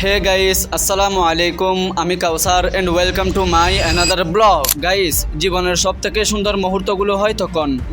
Hey guys, আসসালামু আলাইকুম। আমি Kausar and welcome to my another blog. Guys, জীবনের সবথেকে সুন্দর মুহূর্তগুলো হয়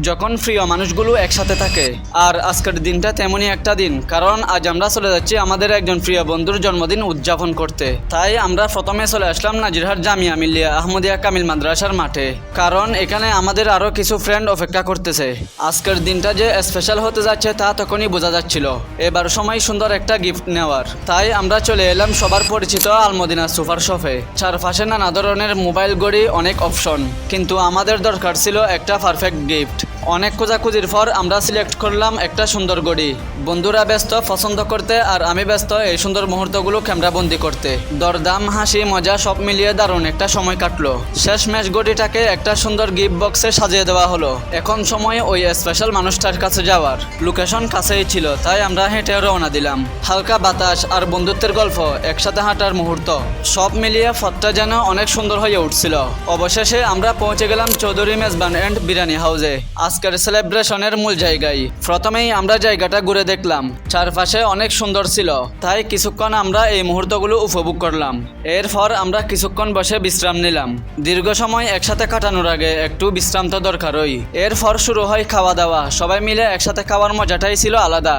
যখন প্রিয় মানুষগুলো একসাথে থাকে। আর আজকের দিনটা তেমনই একটা দিন, কারণ আজ আমরা চলে যাচ্ছি আমাদের একজন প্রিয় বন্ধুর জন্মদিন উদযাপন করতে। তাই আমরা প্রথমে চলে আসলাম নাজিরহাট জামিয়া মিল্লিয়া আহমদিয়া কামিল মাদ্রাসার মাঠে, কারণ এখানে আমাদের আরো কিছু ফ্রেন্ড অপেক্ষা করতেছে। আজকের দিনটা যে স্পেশাল হতে যাচ্ছে তা তখনই বোঝা যাচ্ছিল। এবার সময় সুন্দর একটা গিফট নেওয়ার, তাই আমরা চলে এলাম সবার পরিচিত আলমদিনা সুপার শপে। চারপাশে নানা ধরনের মোবাইল ঘড়ি, অনেক অপশন, কিন্তু আমাদের দরকার ছিল একটা পারফেক্ট গিফট। অনেক খোঁজাখুঁজির পর আমরা সিলেক্ট করলাম একটা সুন্দর ঘড়ি। বন্ধুরা ব্যস্ত পছন্দ করতে, আর আমি ব্যস্ত এই সুন্দর মুহূর্তগুলো ক্যামেরাবন্দি করতে। দরদাম, হাসি, মজা সব মিলিয়ে দারুণ একটা সময় কাটলো। শেষমেশ ঘড়িটাকে একটা সুন্দর গিফট বক্সে সাজিয়ে দেওয়া হলো। এখন সময় ওই স্পেশাল মানুষটার কাছে যাওয়ার। লোকেশন কাছেই ছিল, তাই আমরা হেঁটে রওনা দিলাম। হালকা বাতাস আর বন্ধুত্বের গল্প, একসাথে হাঁটার মুহূর্ত, সব মিলিয়ে পথটা যেন অনেক সুন্দর হয়ে উঠছিল। অবশেষে আমরা পৌঁছে গেলাম চৌধুরী মেজবান এন্ড বিরিয়ানি হাউসে, আজকের সেলিব্রেশনের মূল জায়গায়। প্রথমেই আমরা জায়গাটা ঘুরে দেখলাম, চারপাশে অনেক সুন্দর ছিল, তাই কিছুক্ষণ আমরা এই মুহূর্তগুলো উপভোগ করলাম। এরপর আমরা কিছুক্ষণ বসে বিশ্রাম নিলাম। দীর্ঘ সময় একসাথে কাটানোর আগে একটু বিশ্রাম তো দরকারই। এরপর শুরু হয় খাওয়া দাওয়া। সবাই মিলে একসাথে খাওয়ার মজাটাই ছিল আলাদা।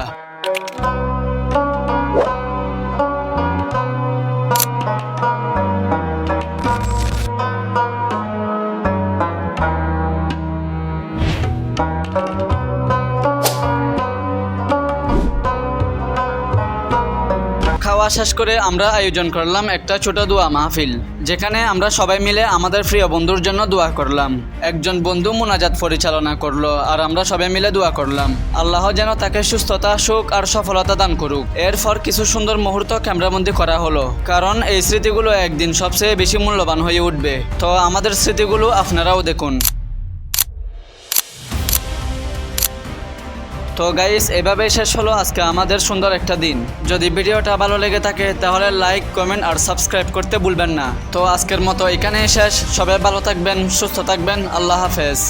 খাওয়া শেষ করে আমরা আয়োজন করলাম একটা ছোট দোয়া মাহফিল, যেখানে আমরা সবাই মিলে আমাদের প্রিয় বন্ধুর জন্য দোয়া করলাম। একজন বন্ধু মুনাজাত পরিচালনা করলো, আর আমরা সবাই মিলে দোয়া করলাম আল্লাহ যেন তাকে সুস্থতা, সুখ আর সফলতা দান করুক। এরপর কিছু সুন্দর মুহূর্ত ক্যামেরাবন্দি করা হলো, কারণ এই স্মৃতিগুলো একদিন সবচেয়ে বেশি মূল্যবান হয়ে উঠবে। তো আমাদের স্মৃতিগুলো আপনারাও দেখুন। তো গাইস, এভাবেই শেষ হলো আজকে আমাদের সুন্দর একটা দিন। যদি ভিডিওটা ভালো লেগে থাকে তাহলে লাইক, কমেন্ট আর সাবস্ক্রাইব করতে ভুলবেন না। তো আজকের মতো এখানেই শেষ। সবাই ভালো থাকবেন, সুস্থ থাকবেন। আল্লাহ হাফেজ।